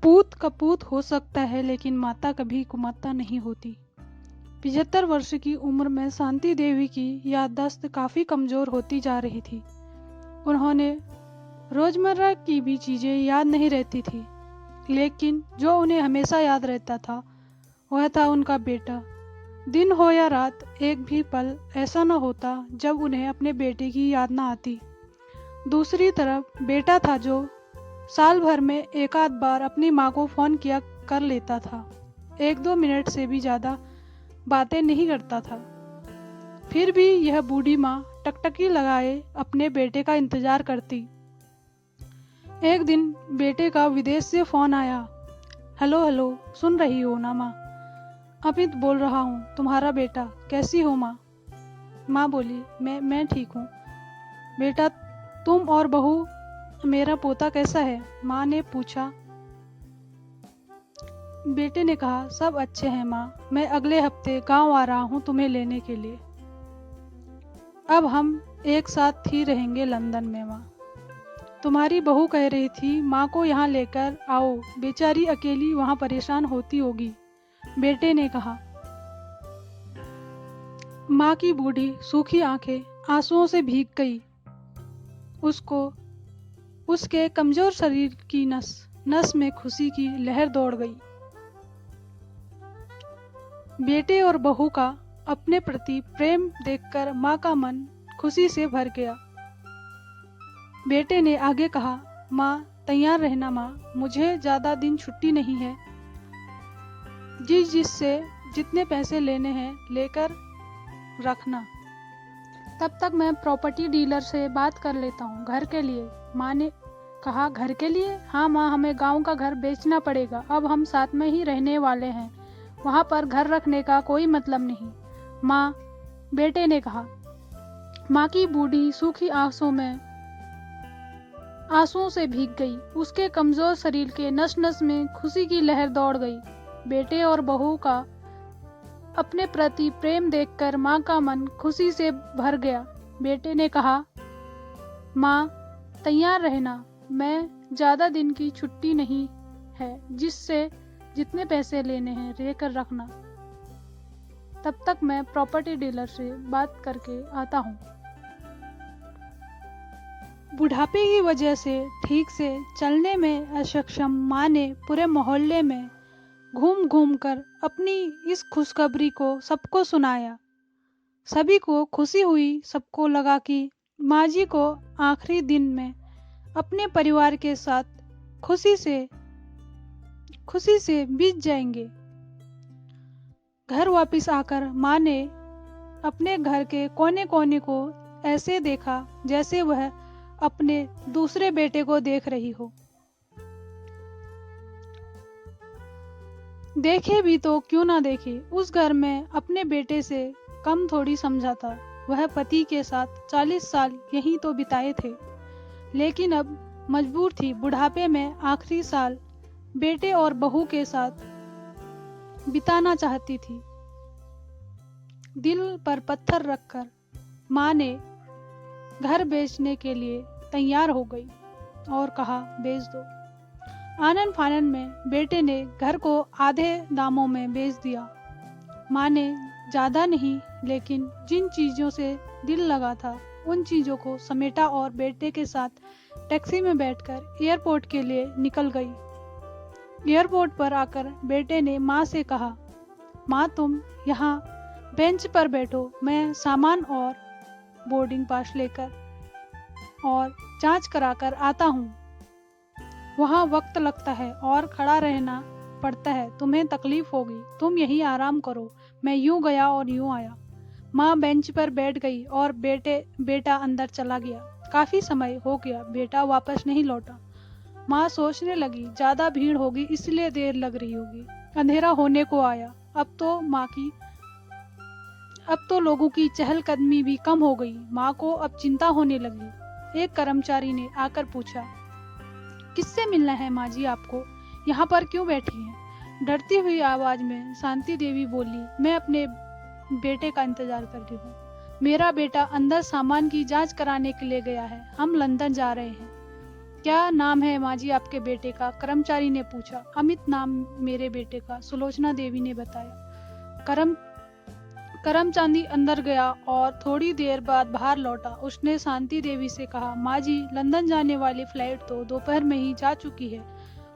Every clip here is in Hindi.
पूत कपूत हो सकता है, लेकिन माता कभी कुमाता नहीं होती। 75 वर्ष की उम्र में शांति देवी की याददाश्त काफ़ी कमज़ोर होती जा रही थी। उन्होंने रोज़मर्रा की भी चीज़ें याद नहीं रहती थी, लेकिन जो उन्हें हमेशा याद रहता था वह था उनका बेटा। दिन हो या रात, एक भी पल ऐसा न होता जब उन्हें अपने बेटे की याद न आती। दूसरी तरफ बेटा था जो साल भर में एक आध बार अपनी माँ को फ़ोन किया कर लेता था। 1-2 मिनट से भी ज़्यादा बातें नहीं करता था। फिर भी यह बूढ़ी माँ टकटकी लगाए अपने बेटे का इंतज़ार करती। एक दिन बेटे का विदेश से फ़ोन आया। हेलो हेलो, सुन रही हो ना माँ? अमित बोल रहा हूँ, तुम्हारा बेटा। कैसी हो माँ? माँ बोली, मैं ठीक हूँ। बेटा, तुम और बहू, मेरा पोता कैसा है? माँ ने पूछा। बेटे ने कहा, सब अच्छे हैं माँ। मैं अगले हफ्ते गांव आ रहा हूँ तुम्हें लेने के लिए। अब हम एक साथ ही रहेंगे लंदन में माँ। तुम्हारी बहू कह रही थी माँ को यहाँ लेकर आओ, बेचारी अकेली वहाँ परेशान होती होगी, बेटे ने कहा। माँ की बूढ़ी सूखी आंखें आंसुओं से भीग गई। उसको उसके कमजोर शरीर की नस नस में खुशी की लहर दौड़ गई। बेटे और बहू का अपने प्रति प्रेम देखकर माँ का मन खुशी से भर गया। बेटे ने आगे कहा, माँ तैयार रहना माँ, मुझे ज़्यादा दिन छुट्टी नहीं है। जिससे जितने पैसे लेने हैं लेकर रखना। तब तक मैं प्रॉपर्टी डीलर से बात कर लेता हूँ घर के लिए। माँ ने कहा, घर के लिए? हाँ माँ, हमें गांव का घर बेचना पड़ेगा। अब हम साथ में ही रहने वाले हैं, वहाँ पर घर रखने का कोई मतलब नहीं माँ, बेटे ने कहा। माँ की बूढ़ी सूखी आंसुओं से भीग गई। उसके कमजोर शरीर के नस नस में खुशी की लहर दौड़ गई। बेटे और बहू का अपने प्रति प्रेम देखकर माँ का मन खुशी से भर गया। बेटे ने कहा, माँ तैयार रहना, मैं ज़्यादा दिन की छुट्टी नहीं है, जिससे जितने पैसे लेने हैं लेकर रखना। तब तक मैं प्रॉपर्टी डीलर से बात करके आता हूँ। बुढ़ापे की वजह से ठीक से चलने में अक्षम माँ ने पूरे मोहल्ले में घूम घूम कर अपनी इस खुशखबरी को सबको सुनाया। सभी को खुशी हुई। सबको लगा कि माँ जी को आखिरी दिन में अपने परिवार के साथ खुशी से बीत जाएंगे। घर वापस आकर माँ ने अपने घर के कोने कोने को ऐसे देखा जैसे वह अपने दूसरे बेटे को देख रही हो। देखे भी तो क्यों ना देखे, उस घर में अपने बेटे से कम थोड़ी समझा था। वह पति के साथ 40 साल यहीं तो बिताए थे, लेकिन अब मजबूर थी बुढ़ापे में आखिरी साल बेटे और बहू के साथ बिताना चाहती थी। दिल पर पत्थर रखकर माँ ने घर बेचने के लिए तैयार हो गई और कहा, बेच दो। आनन फानन में बेटे ने घर को आधे दामों में बेच दिया। माँ ने ज़्यादा नहीं, लेकिन जिन चीज़ों से दिल लगा था उन चीज़ों को समेटा और बेटे के साथ टैक्सी में बैठकर एयरपोर्ट के लिए निकल गई। एयरपोर्ट पर आकर बेटे ने माँ से कहा, माँ तुम यहाँ बेंच पर बैठो, मैं सामान और बोर्डिंग पास लेकर और जांच कराकर आता हूँ। वहाँ वक्त लगता है और खड़ा रहना पड़ता है, तुम्हें तकलीफ होगी, तुम यहीं आराम करो। मैं यूं गया और यूं आया। माँ बेंच पर बैठ गई और बेटा अंदर चला गया। काफी समय हो गया, बेटा वापस नहीं लौटा। माँ सोचने लगी, ज्यादा भीड़ होगी इसलिए देर लग रही होगी। अंधेरा होने को आया। अब तो लोगों की चहलकदमी भी कम हो गई। माँ को अब चिंता होने लगी। एक कर्मचारी ने आकर पूछा, किससे मिलना है माँ जी आपको? यहाँ पर क्यों बैठी हैं? डरती हुई आवाज में शांति देवी बोली, मैं अपने बेटे का इंतजार कर रही हूँ। मेरा बेटा अंदर सामान की जांच कराने के लिए गया है। हम लंदन जा रहे हैं। क्या नाम है माँ जी आपके बेटे का? कर्मचारी ने पूछा। अमित नाम मेरे बेटे का, सुलोचना देवी ने बताया। करमचांदी अंदर गया और थोड़ी देर बाद बाहर लौटा। उसने शांति देवी से कहा, माँ जी, लंदन जाने वाली फ्लाइट तो दोपहर में ही जा चुकी है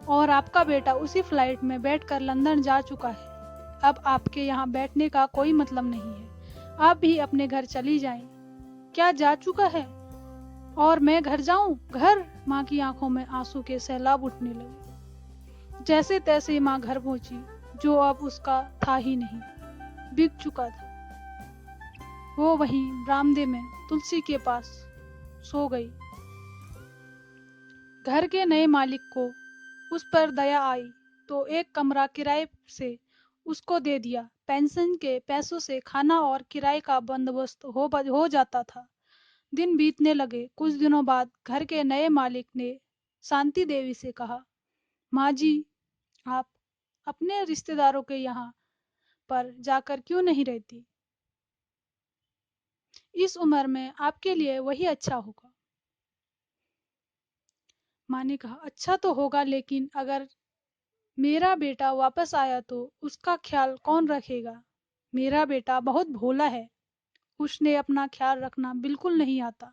और आपका बेटा उसी फ्लाइट में बैठकर लंदन जा चुका है। अब आपके यहाँ बैठने का कोई मतलब नहीं है। आप भी अपने घर चली जाएं। क्या जा चुका है? और मैं घर जाऊं? घर? माँ की आंखों में आंसू के सैलाब उठने लगे। जैसे तैसे माँ घर पहुंची, जो अब उसका था ही नहीं, बिक चुका था। वो वहीं बरामदे में तुलसी के पास सो गई। घर के नए मालिक को उस पर दया आई तो एक कमरा किराए से उसको दे दिया। पेंशन के पैसों से खाना और किराए का बंदोबस्त हो जाता था। दिन बीतने लगे। कुछ दिनों बाद घर के नए मालिक ने शांति देवी से कहा, माँ जी, आप अपने रिश्तेदारों के यहाँ पर जाकर क्यों नहीं रहती? इस उम्र में आपके लिए वही अच्छा होगा। माँ ने कहा, अच्छा तो होगा, लेकिन अगर मेरा बेटा वापस आया तो उसका ख्याल कौन रखेगा? मेरा बेटा बहुत भोला है, उसने अपना ख्याल रखना बिल्कुल नहीं आता।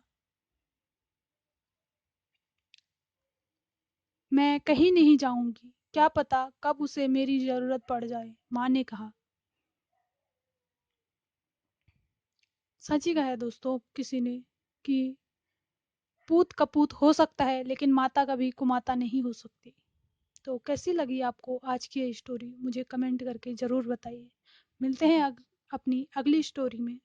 मैं कहीं नहीं जाऊंगी, क्या पता कब उसे मेरी जरूरत पड़ जाए, माँ ने कहा। सच ही कहा है दोस्तों किसी ने कि पूत कपूत हो सकता है, लेकिन माता कभी कुमाता नहीं हो सकती। तो कैसी लगी आपको आज की ये स्टोरी? मुझे कमेंट करके ज़रूर बताइए। मिलते हैं अपनी अगली स्टोरी में।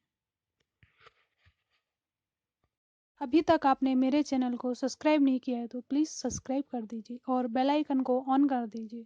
अभी तक आपने मेरे चैनल को सब्सक्राइब नहीं किया है तो प्लीज़ सब्सक्राइब कर दीजिए और बेल आइकन को ऑन कर दीजिए।